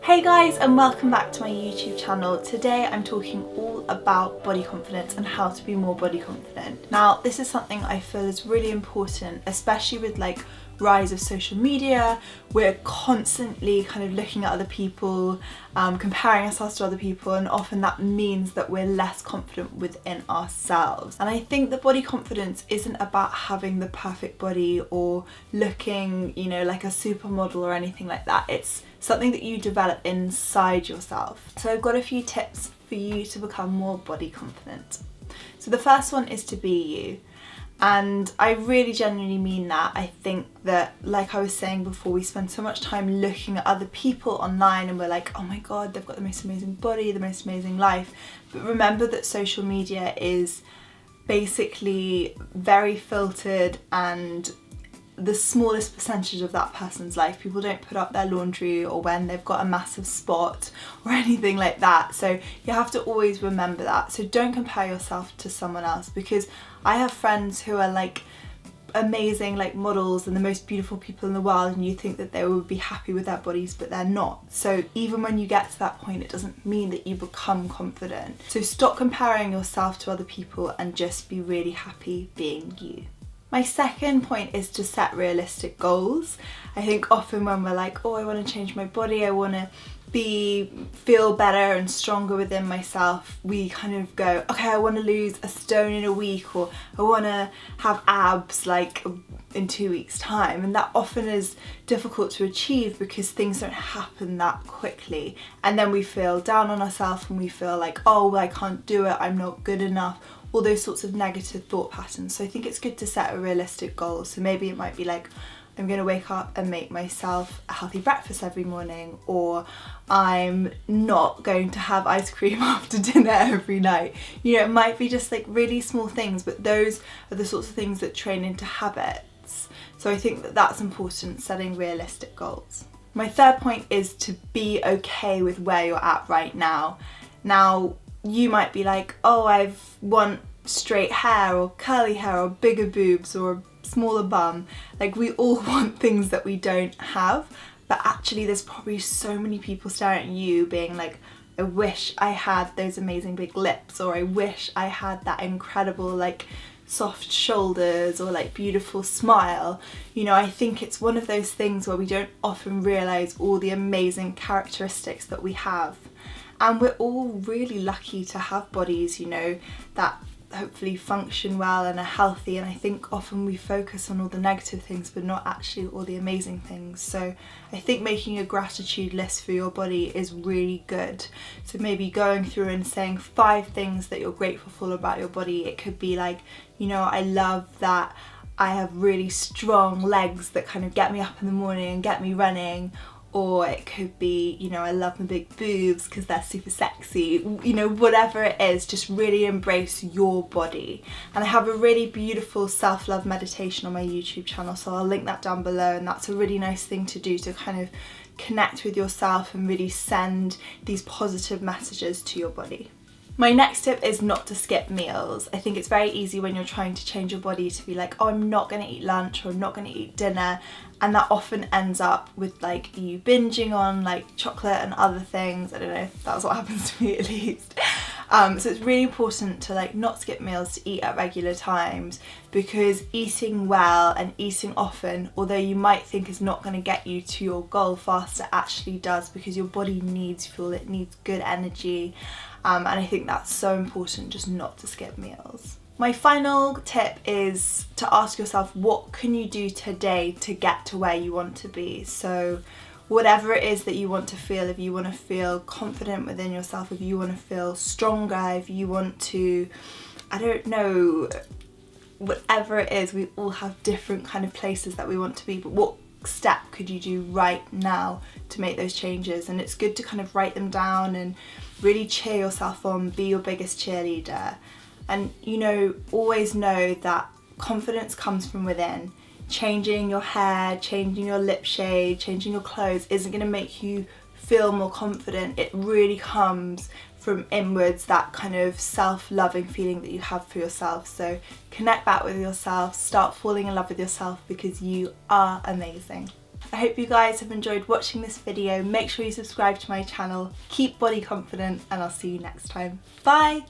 Hey guys, and welcome back to my YouTube channel. Today I'm talking all about body confidence and how to be more body confident. Now this is something I feel is really important, especially with like rise of social media. We're constantly kind of looking at other people, comparing ourselves to other people, and often that means that we're less confident within ourselves. And I think that body confidence isn't about having the perfect body or looking, you know, like a supermodel or anything like that. It's something that you develop inside yourself. So I've got a few tips for you to become more body confident. So the first one is to be you. And I really genuinely mean that. I think that, like I was saying before, we spend so much time looking at other people online and we're like, oh my god, they've got the most amazing body, the most amazing life. But remember that social media is basically very filtered, and the smallest percentage of that person's life. People don't put up their laundry or when they've got a massive spot or anything like that. So you have to always remember that. So don't compare yourself to someone else, because I have friends who are like amazing like models and the most beautiful people in the world, and you think that they would be happy with their bodies, but they're not. So even when you get to that point, it doesn't mean that you become confident. So stop comparing yourself to other people and just be really happy being you. My second point is to set realistic goals. I think often when we're like, oh, I want to change my body, I want to feel better and stronger within myself, we kind of go, okay, I want to lose a stone in a week, or I want to have abs like in 2 weeks time. And that often is difficult to achieve because things don't happen that quickly. And then we feel down on ourselves and we feel like, oh, I can't do it, I'm not good enough. All those sorts of negative thought patterns. So I think it's good to set a realistic goal. So maybe it might be like, I'm going to wake up and make myself a healthy breakfast every morning, or I'm not going to have ice cream after dinner every night. You know, it might be just like really small things, but those are the sorts of things that train into habits. So I think that that's important, setting realistic goals. My third point is to be okay with where you're at right now. Now, you might be like, oh, I want straight hair or curly hair or bigger boobs or a smaller bum. Like, we all want things that we don't have, but actually there's probably so many people staring at you being like, I wish I had those amazing big lips, or I wish I had that incredible like soft shoulders or like beautiful smile. You know, I think it's one of those things where we don't often realise all the amazing characteristics that we have. And we're all really lucky to have bodies, you know, that hopefully function well and are healthy. And I think often we focus on all the negative things but not actually all the amazing things. So I think making a gratitude list for your body is really good. So maybe going through and saying 5 things that you're grateful for about your body. It could be like, you know, I love that I have really strong legs that kind of get me up in the morning and get me running. Or it could be, you know, I love my big boobs because they're super sexy. You know, whatever it is, just really embrace your body. And I have a really beautiful self-love meditation on my YouTube channel, so I'll link that down below. And that's a really nice thing to do to kind of connect with yourself and really send these positive messages to your body. My next tip is not to skip meals. I think it's very easy when you're trying to change your body to be like, oh, I'm not going to eat lunch or I'm not going to eat dinner. And that often ends up with like you binging on like chocolate and other things. I don't know if that's what happens to me at least. So it's really important to like not skip meals, to eat at regular times, because eating well and eating often, although you might think is not going to get you to your goal faster, actually does, because your body needs fuel, it needs good energy. And I think that's so important, just not to skip meals. My final tip is to ask yourself, what can you do today to get to where you want to be? So whatever it is that you want to feel, if you want to feel confident within yourself, if you want to feel stronger, if you want to, I don't know, whatever it is, we all have different kind of places that we want to be, but what step could you do right now to make those changes? And it's good to kind of write them down and really cheer yourself on, be your biggest cheerleader. And, you know, always know that confidence comes from within. Changing your hair, changing your lip shade, changing your clothes isn't going to make you feel more confident. It really comes from inwards, that kind of self-loving feeling that you have for yourself. So connect back with yourself, start falling in love with yourself, because you are amazing. I hope you guys have enjoyed watching this video. Make sure you subscribe to my channel. Keep body confident and I'll see you next time. Bye!